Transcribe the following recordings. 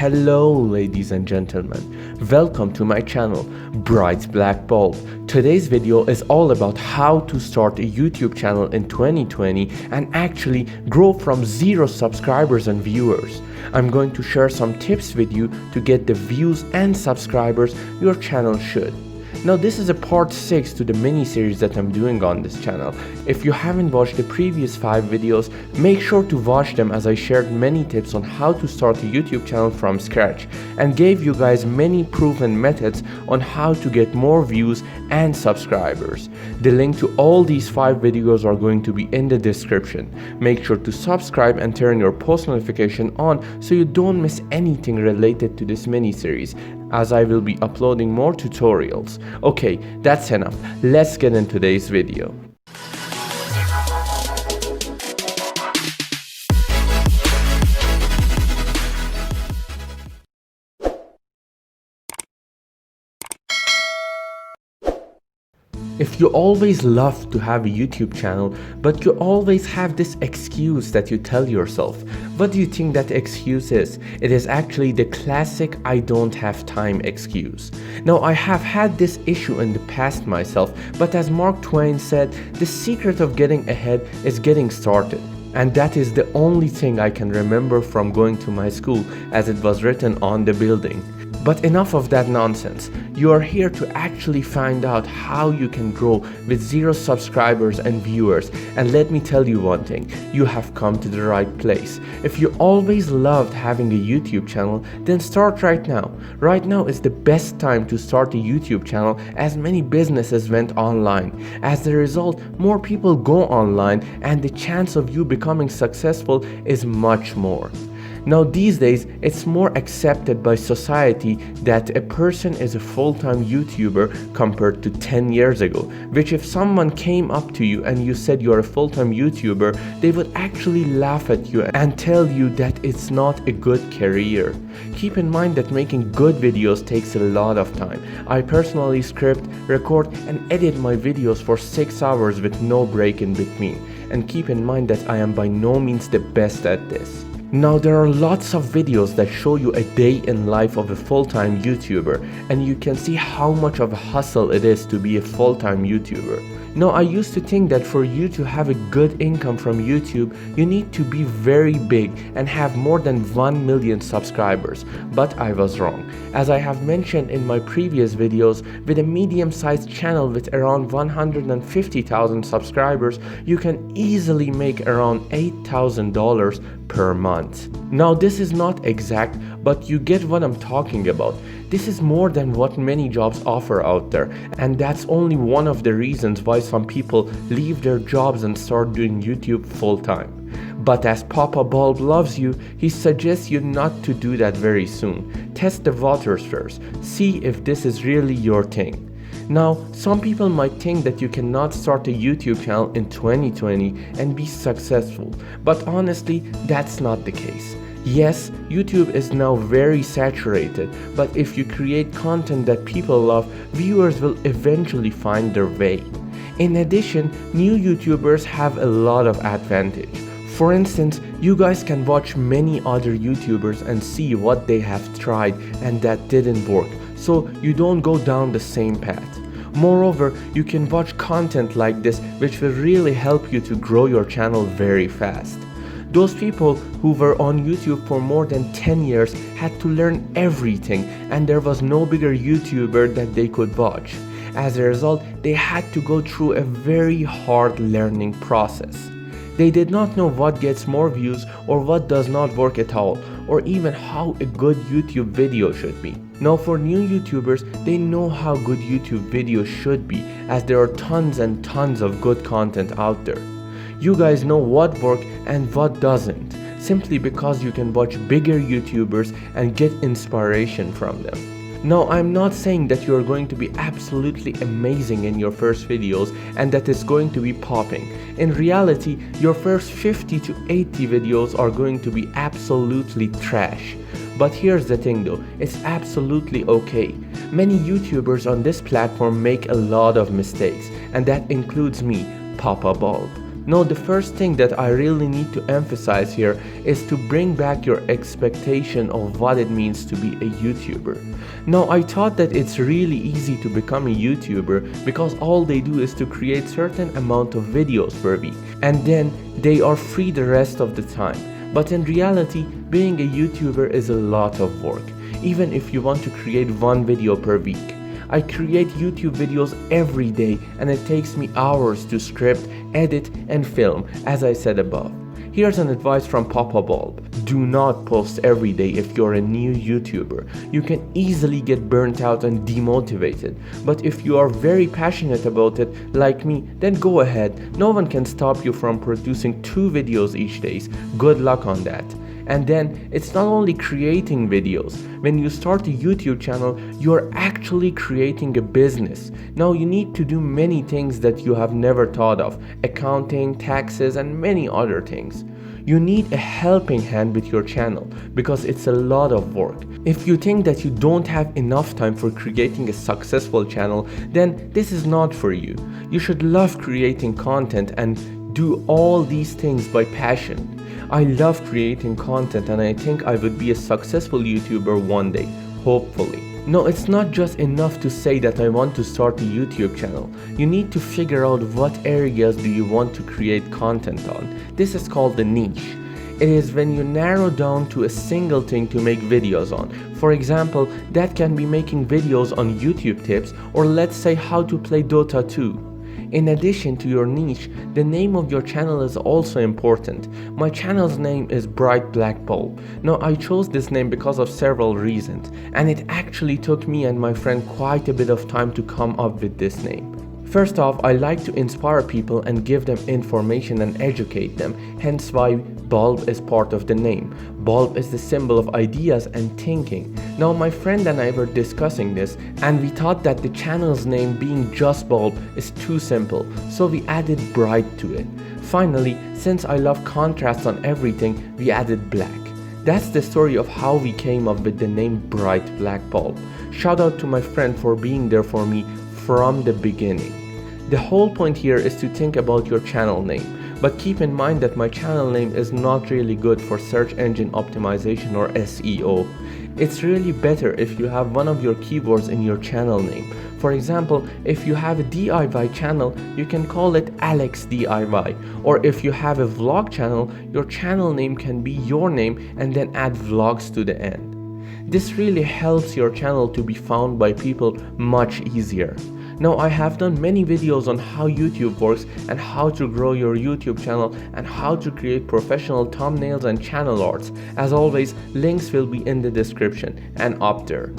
Hello ladies and gentlemen, welcome to my channel Bright Black Bulb. Today's video is all about how to start a YouTube channel in 2020 and actually grow from 0 subscribers and viewers. I'm going to share some tips with you to get the views and subscribers your channel should. Now this is a part 6 to the mini-series that I'm doing on this channel. If you haven't watched the previous 5 videos, make sure to watch them as I shared many tips on how to start a YouTube channel from scratch and gave you guys many proven methods on how to get more views and subscribers. The link to all these 5 videos are going to be in the description. Make sure to subscribe and turn your post notification on so you don't miss anything related to this mini-series, as I will be uploading more tutorials. Okay, that's enough. Let's get into today's video. If you always love to have a YouTube channel, but you always have this excuse that you tell yourself, what do you think that excuse is? It is actually the classic "I don't have time" excuse. Now, I have had this issue in the past myself, but as Mark Twain said, the secret of getting ahead is getting started. And that is the only thing I can remember from going to my school, as it was written on the building. But enough of that nonsense. You are here to actually find out how you can grow with 0 subscribers and viewers. And let me tell you one thing, you have come to the right place. If you always loved having a YouTube channel, then start right now. Right now is the best time to start a YouTube channel, as many businesses went online. As a result, more people go online and the chance of you becoming successful is much more. Now these days, it's more accepted by society that a person is a full-time YouTuber compared to 10 years ago, which if someone came up to you and you said you're a full-time YouTuber, they would actually laugh at you and tell you that it's not a good career. Keep in mind that making good videos takes a lot of time. I personally script, record and edit my videos for 6 hours with no break in between. And keep in mind that I am by no means the best at this. Now there are lots of videos that show you a day in life of a full-time YouTuber, and you can see how much of a hustle it is to be a full-time YouTuber. Now I used to think that for you to have a good income from YouTube, you need to be very big and have more than 1 million subscribers, but I was wrong. As I have mentioned in my previous videos, with a medium-sized channel with around 150,000 subscribers, you can easily make around $8,000 per month. Now this is not exact, but you get what I'm talking about. This is more than what many jobs offer out there, and that's only one of the reasons why some people leave their jobs and start doing YouTube full-time. But as Papa Bulb loves you, he suggests you not to do that very soon. Test the waters first, see if this is really your thing. Now, some people might think that you cannot start a YouTube channel in 2020 and be successful, but honestly, that's not the case. Yes, YouTube is now very saturated, but if you create content that people love, viewers will eventually find their way. In addition, new YouTubers have a lot of advantage. For instance, you guys can watch many other YouTubers and see what they have tried and that didn't work, so you don't go down the same path. Moreover, you can watch content like this which will really help you to grow your channel very fast. Those people who were on YouTube for more than 10 years had to learn everything, and there was no bigger YouTuber that they could watch. As a result, they had to go through a very hard learning process. They did not know what gets more views or what does not work at all, or even how a good YouTube video should be. Now for new YouTubers, they know how good YouTube videos should be, as there are tons and tons of good content out there. You guys know what works and what doesn't, simply because you can watch bigger YouTubers and get inspiration from them. Now, I'm not saying that you are going to be absolutely amazing in your first videos and that it's going to be popping. In reality, your first 50 to 80 videos are going to be absolutely trash. But here's the thing though, it's absolutely okay. Many YouTubers on this platform make a lot of mistakes, and that includes me, Papa Bulb. Now, the first thing that I really need to emphasize here is to bring back your expectation of what it means to be a YouTuber. Now, I thought that it's really easy to become a YouTuber because all they do is to create certain amount of videos per week and then they are free the rest of the time. But in reality, being a YouTuber is a lot of work, even if you want to create one video per week. I create YouTube videos every day and it takes me hours to script, edit and film, as I said above. Here's an advice from Papa Bulb. Do not post every day if you're a new YouTuber. You can easily get burnt out and demotivated. But if you are very passionate about it, like me, then go ahead. No one can stop you from producing 2 videos each day. Good luck on that. And then it's not only creating videos. When you start a YouTube channel, you're actually creating a business. Now you need to do many things that you have never thought of: accounting, taxes, and many other things. You need a helping hand with your channel because it's a lot of work. If you think that you don't have enough time for creating a successful channel, then this is not for you. You should love creating content and do all these things by passion. I love creating content and I think I would be a successful YouTuber one day, hopefully. No, it's not just enough to say that I want to start a YouTube channel. You need to figure out what areas do you want to create content on. This is called the niche. It is when you narrow down to a single thing to make videos on. For example, that can be making videos on YouTube tips, or let's say how to play Dota 2. In addition to your niche, the name of your channel is also important. My channel's name is Bright Black Bulb. Now, I chose this name because of several reasons, and it actually took me and my friend quite a bit of time to come up with this name. First off, I like to inspire people and give them information and educate them, hence why bulb is part of the name. Bulb is the symbol of ideas and thinking. Now, my friend and I were discussing this and we thought that the channel's name being just bulb is too simple, so we added bright to it. Finally, since I love contrast on everything, we added black. That's the story of how we came up with the name Bright Black Bulb. Shout out to my friend for being there for me from the beginning. The whole point here is to think about your channel name, but keep in mind that my channel name is not really good for search engine optimization or SEO. It's really better if you have one of your keywords in your channel name. For example, if you have a DIY channel, you can call it Alex DIY. Or if you have a vlog channel, your channel name can be your name and then add vlogs to the end. This really helps your channel to be found by people much easier. Now, I have done many videos on how YouTube works and how to grow your YouTube channel and how to create professional thumbnails and channel arts. As always, links will be in the description and up there.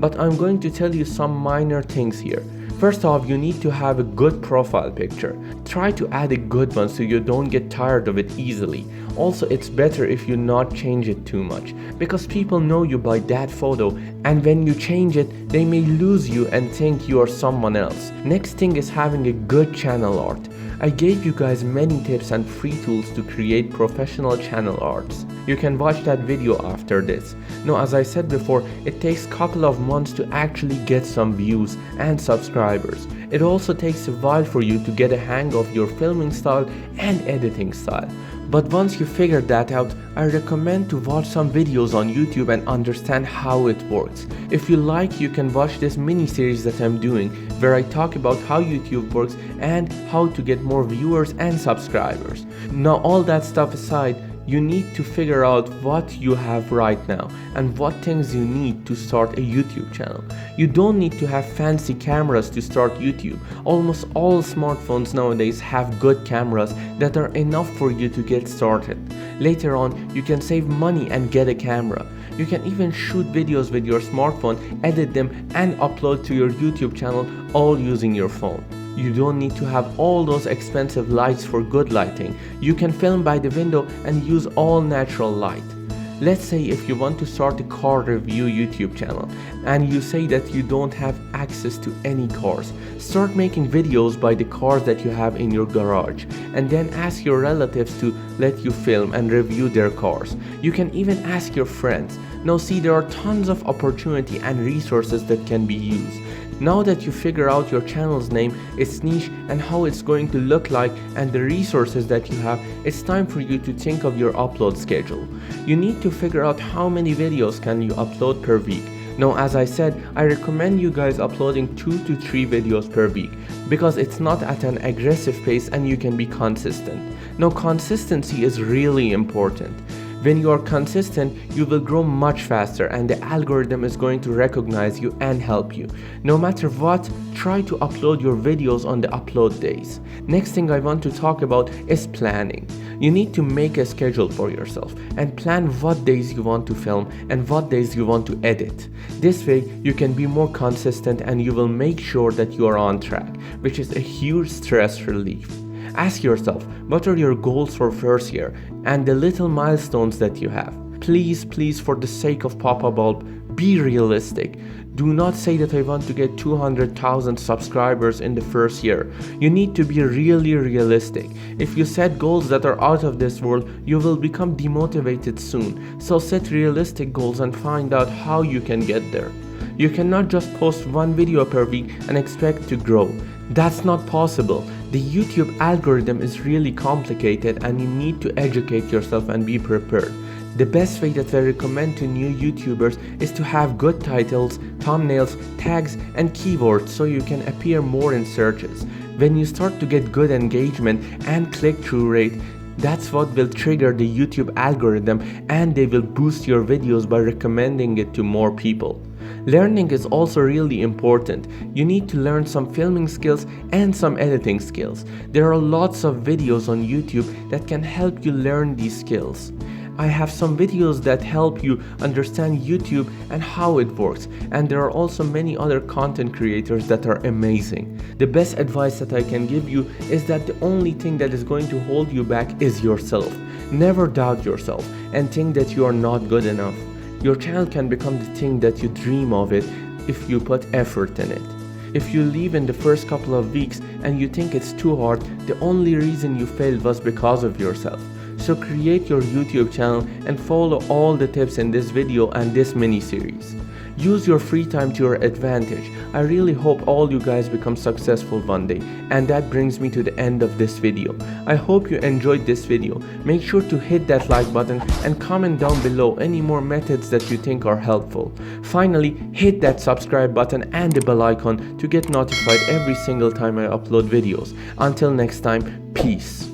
But I'm going to tell you some minor things here. First off, you need to have a good profile picture. Try to add a good one so you don't get tired of it easily. Also, it's better if you not change it too much, because people know you by that photo, and when you change it, they may lose you and think you are someone else. Next thing is having a good channel art. I gave you guys many tips and free tools to create professional channel arts. You can watch that video after this. Now, as I said before, it takes a couple of months to actually get some views and subscribers. It also takes a while for you to get a hang of your filming style and editing style. But once you figure that out, I recommend to watch some videos on YouTube and understand how it works. If you like, you can watch this mini series that I'm doing where I talk about how YouTube works and how to get more viewers and subscribers. Now, all that stuff aside, you need to figure out what you have right now and what things you need to start a YouTube channel. You don't need to have fancy cameras to start YouTube. Almost all smartphones nowadays have good cameras that are enough for you to get started. Later on, you can save money and get a camera. You can even shoot videos with your smartphone, edit them and upload to your YouTube channel, all using your phone. You don't need to have all those expensive lights for good lighting. You can film by the window and use all natural light. Let's say if you want to start a car review YouTube channel and you say that you don't have access to any cars, start making videos by the cars that you have in your garage and then ask your relatives to let you film and review their cars. You can even ask your friends. Now see, there are tons of opportunity and resources that can be used. Now that you figure out your channel's name, its niche, and how it's going to look like, and the resources that you have, it's time for you to think of your upload schedule. You need to figure out how many videos can you upload per week. Now, as I said, I recommend you guys uploading 2 to 3 videos per week because it's not at an aggressive pace and you can be consistent. Now, consistency is really important. When you are consistent, you will grow much faster and the algorithm is going to recognize you and help you. No matter what, try to upload your videos on the upload days. Next thing I want to talk about is planning. You need to make a schedule for yourself and plan what days you want to film and what days you want to edit. This way, you can be more consistent and you will make sure that you are on track, which is a huge stress relief. Ask yourself, what are your goals for first year and the little milestones that you have. Please, for the sake of Papa Bulb, be realistic. Do not say that I want to get 200,000 subscribers in the first year. You need to be really realistic. If you set goals that are out of this world, you will become demotivated soon. So set realistic goals and find out how you can get there. You cannot just post one video per week and expect to grow. That's not possible. The YouTube algorithm is really complicated and you need to educate yourself and be prepared. The best way that I recommend to new YouTubers is to have good titles, thumbnails, tags, and keywords so you can appear more in searches. When you start to get good engagement and click-through rate, that's what will trigger the YouTube algorithm and they will boost your videos by recommending it to more people. Learning is also really important. You need to learn some filming skills and some editing skills. There are lots of videos on YouTube that can help you learn these skills. I have some videos that help you understand YouTube and how it works, and there are also many other content creators that are amazing. The best advice that I can give you is that the only thing that is going to hold you back is yourself. Never doubt yourself and think that you are not good enough. Your channel can become the thing that you dream of it if you put effort in it. If you leave in the first couple of weeks and you think it's too hard, the only reason you failed was because of yourself. So create your YouTube channel and follow all the tips in this video and this mini-series. Use your free time to your advantage. I really hope all you guys become successful one day. And that brings me to the end of this video. I hope you enjoyed this video. Make sure to hit that like button and comment down below any more methods that you think are helpful. Finally, hit that subscribe button and the bell icon to get notified every single time I upload videos. Until next time, peace.